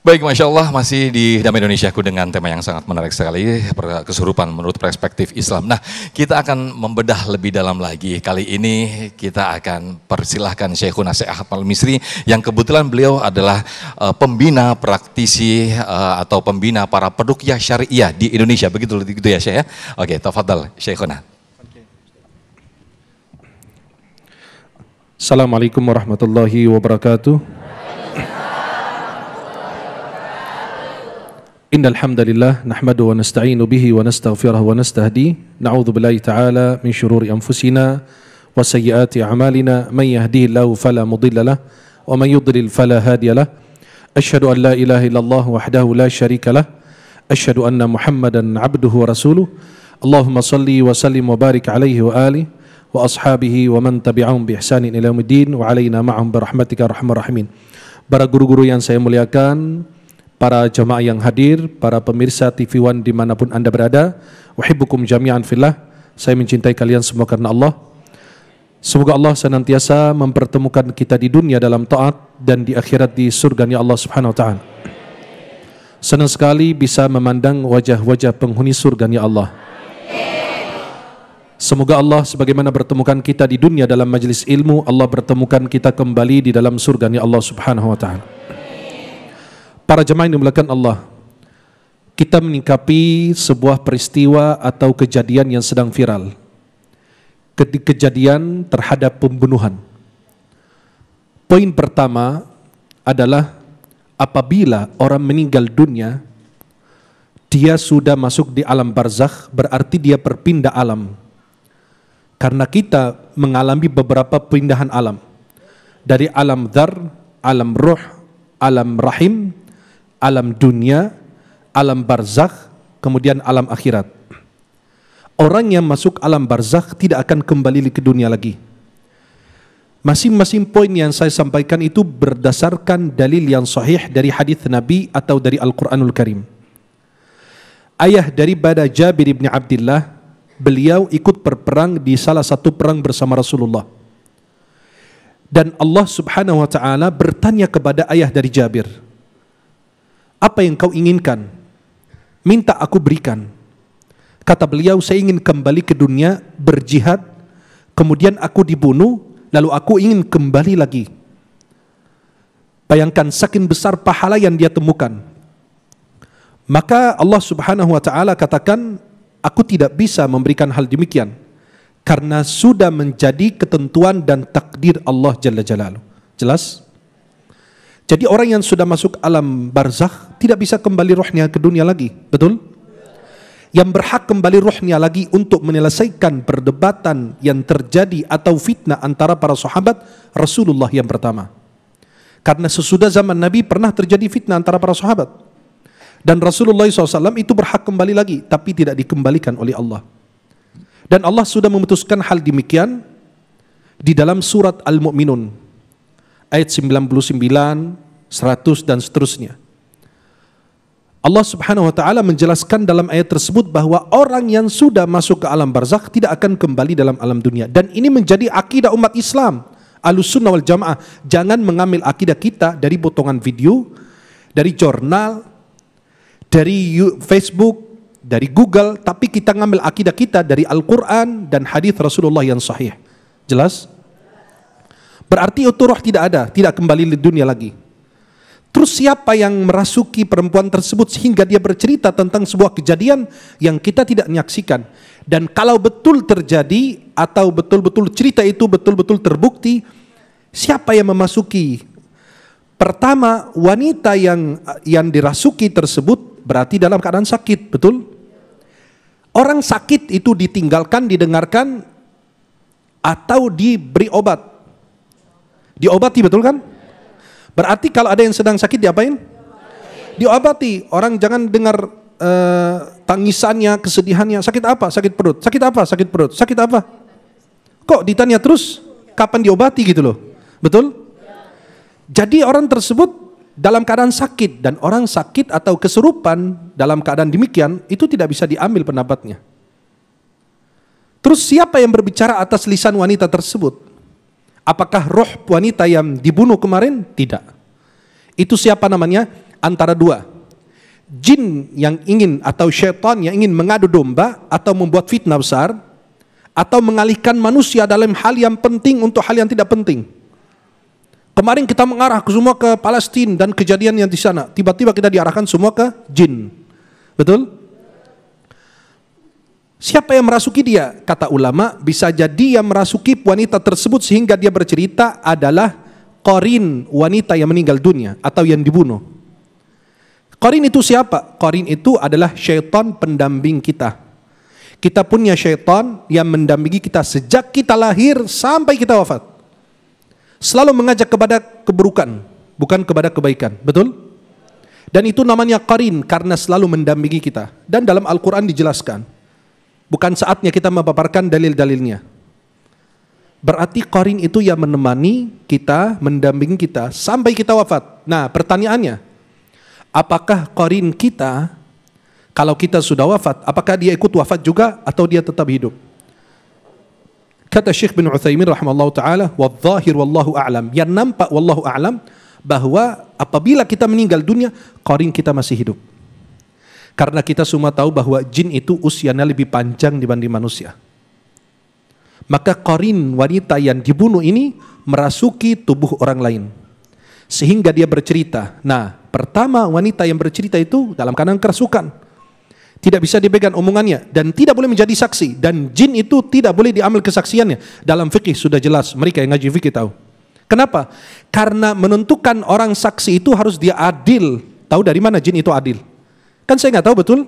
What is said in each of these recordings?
Baik, Masya Allah, masih di Damai Indonesiaku dengan tema yang sangat menarik sekali, kesurupan menurut perspektif Islam. Nah, kita akan membedah lebih dalam lagi. Kali ini kita akan persilahkan Syekhuna Syekh Ahmad Al-Misri, yang kebetulan beliau adalah pembina praktisi atau pembina para peruqyah syariah di Indonesia. Begitu ya, Syekh ya? Oke, tafadhal Syekhuna. Assalamualaikum warahmatullahi wabarakatuh. Innal hamdalillah nahmaduhu wa nasta'inu bihi wa nastaghfiruhu wa nastahdi. Na'udzu billahi ta'ala min shururi anfusina wa sayyiati a'malina. Man yahdihillahu fala mudilla lahu wa man yudlil fala hadiya lahu. Asyhadu an la ilaha illallah wahdahu la syarika lahu. Asyhadu anna Muhammadan 'abduhu wa rasuluh. Allahumma shalli wa sallim wa barik alaihi wa alihi wa ashabihi wa man tabi'ahum bi ihsanin ila yaumiddin wa alaina ma'ahum bi rahmatika arhamar rahimin. Para guru-guru yang saya muliakan, para jamaah yang hadir, para pemirsa TV One dimanapun Anda berada, uhibbukum jami'an fillah, saya mencintai kalian semua karena Allah. Semoga Allah senantiasa mempertemukan kita di dunia dalam taat dan di akhirat di surganya Allah Subhanahu wa taala. Senang sekali bisa memandang wajah-wajah penghuni surganya Allah. Semoga Allah sebagaimana bertemukan kita di dunia dalam majelis ilmu, Allah bertemukan kita kembali di dalam surganya Allah Subhanahu wa taala. Para jemaah yang dimuliakan Allah, kita menyikapi sebuah peristiwa atau kejadian yang sedang viral. Kejadian terhadap pembunuhan. Poin pertama adalah apabila orang meninggal dunia, dia sudah masuk di alam barzakh, berarti dia berpindah alam. Karena kita mengalami beberapa pindahan alam. Dari alam dzar, alam ruh, alam rahim, alam dunia, alam barzakh, kemudian alam akhirat. Orang yang masuk alam barzakh tidak akan kembali ke dunia lagi. Masing-masing poin yang saya sampaikan itu berdasarkan dalil yang sahih dari hadis Nabi atau dari Al-Quranul Karim. Ayah daripada Jabir bin Abdullah, beliau ikut berperang di salah satu perang bersama Rasulullah. Dan Allah Subhanahu wa taala bertanya kepada ayah dari Jabir, apa yang kau inginkan? Minta aku berikan. Kata beliau, saya ingin kembali ke dunia, berjihad, kemudian aku dibunuh, lalu aku ingin kembali lagi. Bayangkan saking besar pahala yang dia temukan. Maka Allah Subhanahu wa taala katakan, aku tidak bisa memberikan hal demikian karena sudah menjadi ketentuan dan takdir Allah Jalla Jalaluhu. Jelas? Jadi orang yang sudah masuk alam barzakh tidak bisa kembali rohnya ke dunia lagi, betul? Yang berhak kembali rohnya lagi untuk menyelesaikan perdebatan yang terjadi atau fitnah antara para sahabat, Rasulullah yang pertama. Karena sesudah zaman Nabi pernah terjadi fitnah antara para sahabat. Dan Rasulullah SAW itu berhak kembali lagi, tapi tidak dikembalikan oleh Allah. Dan Allah sudah memutuskan hal demikian di dalam surat Al-Mu'minun. Ayat 99, 100 dan seterusnya. Allah Subhanahu wa taala menjelaskan dalam ayat tersebut bahwa orang yang sudah masuk ke alam barzakh tidak akan kembali dalam alam dunia. Dan ini menjadi akidah umat Islam, Ahlussunnah wal Jamaah. Jangan mengambil akidah kita dari potongan video, dari jurnal, dari Facebook, dari Google, tapi kita ngambil akidah kita dari Al-Quran dan hadis Rasulullah yang sahih. Jelas? Berarti itu roh tidak ada, tidak kembali di dunia lagi. Terus siapa yang merasuki perempuan tersebut sehingga dia bercerita tentang sebuah kejadian yang kita tidak menyaksikan? Dan kalau betul terjadi atau betul-betul cerita itu betul-betul terbukti, siapa yang memasuki? Pertama, wanita yang dirasuki tersebut berarti dalam keadaan sakit, betul? Orang sakit itu ditinggalkan, didengarkan, atau diberi obat. Diobati, betul kan? Berarti kalau ada yang sedang sakit diapain? Diobati. Orang jangan dengar tangisannya, kesedihannya. Sakit apa? Sakit perut. Sakit apa? Sakit perut. Sakit apa? Kok ditanya terus kapan diobati gitu loh. Betul? Jadi orang tersebut dalam keadaan sakit, dan orang sakit atau kesurupan dalam keadaan demikian itu tidak bisa diambil pendapatnya. Terus siapa yang berbicara atas lisan wanita tersebut? Apakah roh wanita yang dibunuh kemarin? Tidak. Itu siapa namanya? antara dua. Jin yang ingin atau syaitan yang ingin mengadu domba atau membuat fitnah besar, atau mengalihkan manusia dalam hal yang penting untuk hal yang tidak penting. Kemarin kita mengarah semua ke Palestina dan kejadian yang di sana, tiba-tiba kita diarahkan semua ke jin. Betul? Siapa yang merasuki dia? Kata ulama, bisa jadi yang merasuki wanita tersebut sehingga dia bercerita adalah qarin, wanita yang meninggal dunia atau yang dibunuh. Qarin itu siapa? Qarin itu adalah syaitan pendamping kita. Kita punya syaitan yang mendampingi kita sejak kita lahir sampai kita wafat. Selalu mengajak kepada keburukan, bukan kepada kebaikan. Betul? Dan itu namanya qarin karena selalu mendampingi kita. Dan dalam Al-Quran dijelaskan. Bukan saatnya kita memaparkan dalil-dalilnya. Berarti qarin itu yang menemani kita, mendampingi kita sampai kita wafat. Nah, pertanyaannya, apakah qarin kita, kalau kita sudah wafat, apakah dia ikut wafat juga atau dia tetap hidup? Kata Syekh bin Utsaimin rahimahullah ta'ala, wadh-dhahir wallahu a'lam, yang nampak wallahu a'lam, bahwa apabila kita meninggal dunia, qarin kita masih hidup. Karena kita semua tahu bahwa jin itu usianya lebih panjang dibanding manusia. Maka qarin wanita yang dibunuh ini merasuki tubuh orang lain. Sehingga dia bercerita. Nah, pertama wanita yang bercerita itu dalam keadaan kerasukan. Tidak bisa dipegang omongannya dan tidak boleh menjadi saksi. Dan jin itu tidak boleh diambil kesaksiannya. Dalam fikih sudah jelas, mereka yang ngaji fikih tahu. Kenapa? Karena menentukan orang saksi itu harus dia adil. Tahu dari mana jin itu adil? Kan saya nggak tahu betul.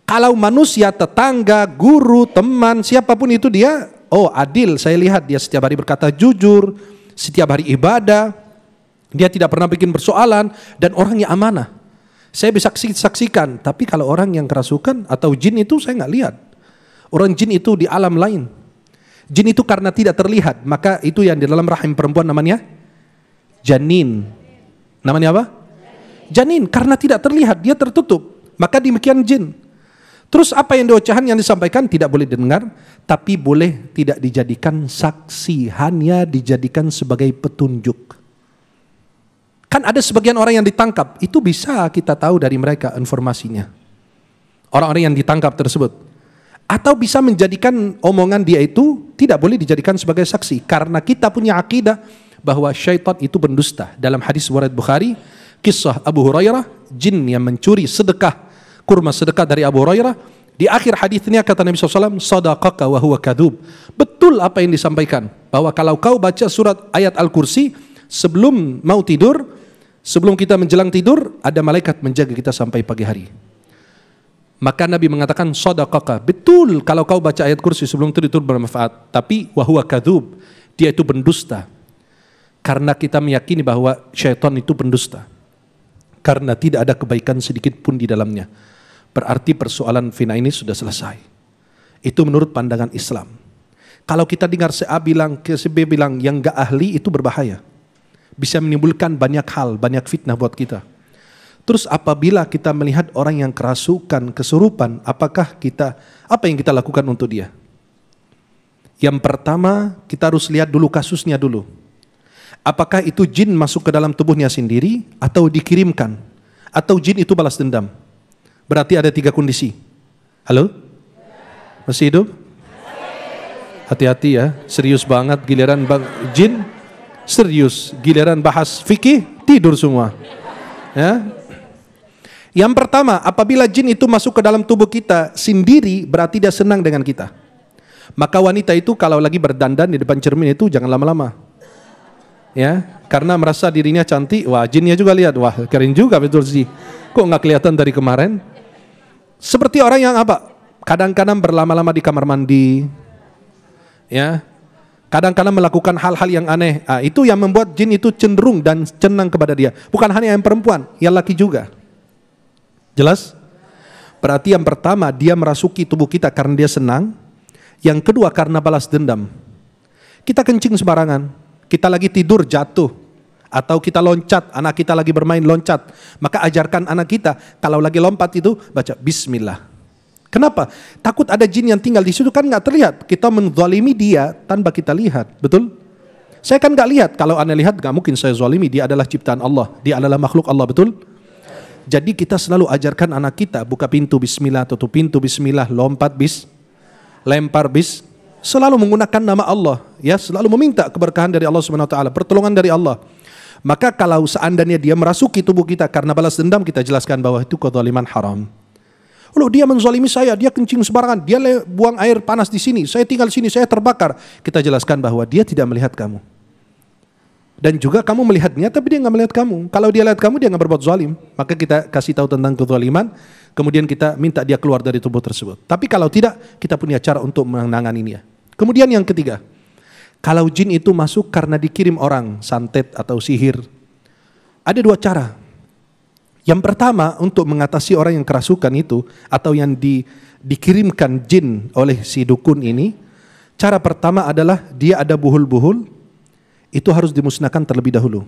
Kalau manusia, tetangga, guru, teman, siapapun itu dia, oh adil, saya lihat dia setiap hari berkata jujur, setiap hari ibadah, dia tidak pernah bikin persoalan, dan orangnya amanah. Saya bisa saksikan, tapi kalau orang yang kerasukan atau jin itu saya nggak lihat. Orang jin itu di alam lain. Jin itu karena tidak terlihat, maka itu yang di dalam rahim perempuan namanya janin. Namanya apa? Janin, karena tidak terlihat, dia tertutup. Maka demikian jin. Terus apa yang ocehan yang disampaikan tidak boleh didengar, tapi boleh tidak dijadikan saksi, hanya dijadikan sebagai petunjuk. Kan ada sebagian orang yang ditangkap, itu bisa kita tahu dari mereka informasinya. Orang-orang yang ditangkap tersebut. Atau bisa menjadikan omongan dia itu tidak boleh dijadikan sebagai saksi. Karena kita punya akidah bahwa syaitan itu pendusta. Dalam hadis riwayat Bukhari, kisah Abu Hurairah, jin yang mencuri sedekah, kurma sedekah dari Abu Hurairah. Di akhir hadisnya kata Nabi SAW, sadaqaka wa huwa kadhub. Betul apa yang disampaikan. Bahwa kalau kau baca surat ayat Al-Kursi, sebelum mau tidur, sebelum kita menjelang tidur, ada malaikat menjaga kita sampai pagi hari. Maka Nabi mengatakan sadaqaka, betul kalau kau baca ayat kursi sebelum tidur bermanfaat. Tapi wahuwa kadzub, dia itu pendusta. Karena kita meyakini bahwa syaitan itu pendusta. Karena tidak ada kebaikan sedikit pun di dalamnya. Berarti persoalan fitnah ini sudah selesai. Itu menurut pandangan Islam. Kalau kita dengar si A bilang, si B bilang yang gak ahli, itu berbahaya. Bisa menimbulkan banyak hal, banyak fitnah buat kita. Terus apabila kita melihat orang yang kerasukan, kesurupan, apa yang kita lakukan untuk dia? Yang pertama, kita harus lihat dulu kasusnya dulu. Apakah itu jin masuk ke dalam tubuhnya sendiri atau dikirimkan? Atau jin itu balas dendam? Berarti ada 3 kondisi. Halo? Masih hidup? Hati-hati ya, serius banget giliran jin. Serius, giliran bahas fikih, tidur semua. Ya. Yang pertama, apabila jin itu masuk ke dalam tubuh kita sendiri, berarti dia senang dengan kita. Maka wanita itu kalau lagi berdandan di depan cermin itu jangan lama-lama. Ya, karena merasa dirinya cantik, wah jinnya juga lihat, wah keren juga betul sih. Kok nggak kelihatan dari kemarin? Seperti orang yang apa? Kadang-kadang berlama-lama di kamar mandi. Ya. Kadang-kadang melakukan hal-hal yang aneh. Itu yang membuat jin itu cenderung dan senang kepada dia. Bukan hanya yang perempuan, yang laki juga. Jelas? Berarti yang pertama, dia merasuki tubuh kita karena dia senang. Yang kedua, karena balas dendam. Kita kencing sembarangan. Kita lagi tidur jatuh. Atau kita loncat, anak kita lagi bermain loncat. Maka ajarkan anak kita, kalau lagi lompat itu, baca Bismillah. Kenapa? Takut ada jin yang tinggal di situ kan nggak terlihat. Kita menzalimi dia tanpa kita lihat, betul? Saya kan nggak lihat. Kalau anda lihat nggak mungkin saya zalimi. Dia adalah ciptaan Allah. Dia adalah makhluk Allah, betul? Jadi kita selalu ajarkan anak kita, buka pintu bismillah, tutup pintu bismillah, lompat lempar selalu menggunakan nama Allah, ya, selalu meminta keberkahan dari Allah Subhanahu wa taala, pertolongan dari Allah. Maka kalau seandainya dia merasuki tubuh kita karena balas dendam, kita jelaskan bahwa itu kezaliman haram. Loh, dia menzalimi saya, dia kencing sembarangan, dia buang air panas di sini, saya tinggal di sini, saya terbakar. Kita jelaskan bahwa dia tidak melihat kamu. Dan juga kamu melihatnya, tapi dia nggak melihat kamu. Kalau dia lihat kamu, dia nggak berbuat zalim. Maka kita kasih tahu tentang kezaliman, kemudian kita minta dia keluar dari tubuh tersebut. Tapi kalau tidak, kita punya cara untuk menanganinya. Kemudian yang ketiga, kalau jin itu masuk karena dikirim orang, santet atau sihir, ada dua cara. Yang pertama, untuk mengatasi orang yang kerasukan itu, atau yang dikirimkan jin oleh si dukun ini, cara pertama adalah dia ada buhul-buhul, itu harus dimusnahkan terlebih dahulu.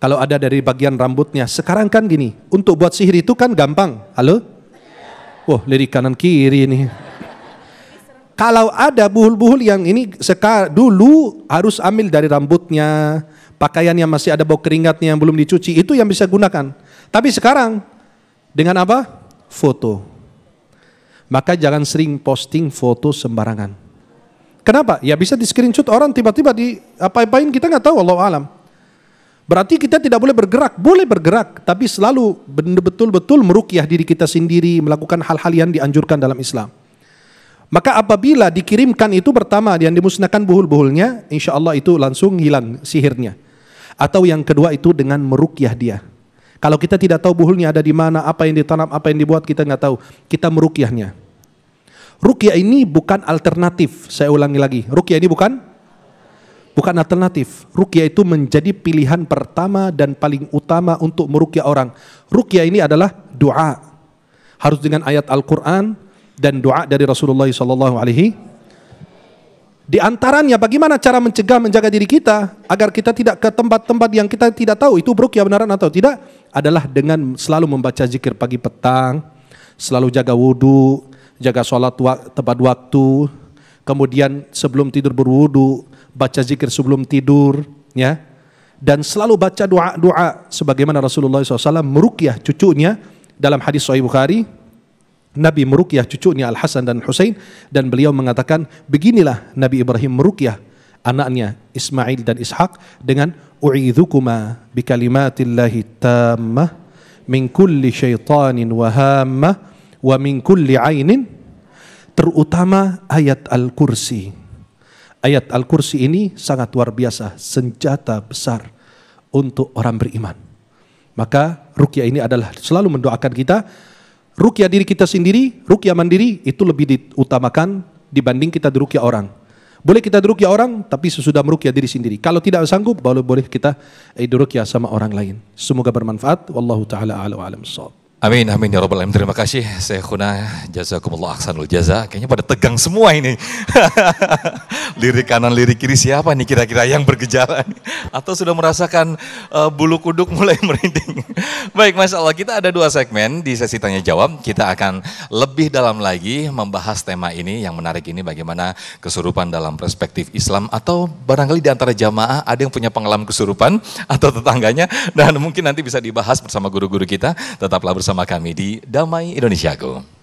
Kalau ada dari bagian rambutnya, sekarang kan gini, untuk buat sihir itu kan gampang. Halo? Wah, lirik kanan kiri ini. Kalau ada buhul-buhul yang ini dulu harus ambil dari rambutnya, pakaian yang masih ada bau keringatnya yang belum dicuci, itu yang bisa gunakan. Tapi sekarang dengan apa? Foto. Maka jangan sering posting foto sembarangan. Kenapa? Ya bisa di screenshot orang, tiba-tiba di apa-apain, kita nggak tahu, Allahu alam. Berarti kita tidak boleh bergerak, tapi selalu betul-betul meruqyah diri kita sendiri, melakukan hal-hal yang dianjurkan dalam Islam. Maka apabila dikirimkan itu pertama yang dimusnahkan buhul-buhulnya, insya Allah itu langsung hilang sihirnya. Atau yang kedua itu dengan meruqyah dia. Kalau kita tidak tahu buhulnya ada di mana, apa yang ditanam, apa yang dibuat, kita nggak tahu. Kita meruqyahnya. Ruqyah ini bukan alternatif. Saya ulangi lagi, ruqyah ini bukan alternatif. Ruqyah itu menjadi pilihan pertama dan paling utama untuk meruqyah orang. Ruqyah ini adalah doa. Harus dengan ayat Al-Quran dan doa dari Rasulullah SAW. Di antaranya bagaimana cara menjaga diri kita agar kita tidak ke tempat-tempat yang kita tidak tahu itu ruqyah benaran atau tidak, adalah dengan selalu membaca zikir pagi petang, selalu jaga wudu, jaga sholat tepat waktu, kemudian sebelum tidur berwudu, baca zikir sebelum tidur, ya, dan selalu baca doa-doa sebagaimana Rasulullah SAW meruqyah cucunya. Dalam hadis Sahih Bukhari, Nabi meruqyah cucunya Al Hasan dan Husain, dan beliau mengatakan beginilah Nabi Ibrahim meruqyah anaknya Ismail dan Ishak dengan u'idzukuma bikalimatillahi tammah min kulli syaitanin wa hammah wa min kulli ainin, terutama ayat Al-Kursi. Ayat Al-Kursi ini sangat luar biasa, senjata besar untuk orang beriman. Maka ruqyah ini adalah selalu mendoakan kita. Ruqyah diri kita sendiri, ruqyah mandiri itu lebih diutamakan dibanding kita diruqyah orang. Boleh kita diruqyah orang, tapi sesudah meruqyah diri sendiri. Kalau tidak sanggup, boleh kita diruqyah sama orang lain. Semoga bermanfaat. Wallahu taala a'lam wa a'lam bissawab. Amin, amin ya rabbal alamin. Terima kasih Syekhuna, jazakumullah ahsanul jaza. Kayaknya pada tegang semua ini. Lirik kanan, lirik kiri, siapa nih kira-kira yang bergejala? Atau sudah merasakan bulu kuduk mulai merinding? Baik, Masya Allah, kita ada 2 segmen di sesi tanya jawab. Kita akan lebih dalam lagi membahas tema ini, yang menarik ini, bagaimana kesurupan dalam perspektif Islam. Atau barangkali di antara jamaah ada yang punya pengalaman kesurupan atau tetangganya. Dan mungkin nanti bisa dibahas bersama guru-guru kita. Tetaplah bersama kami di Damai Indonesiaku.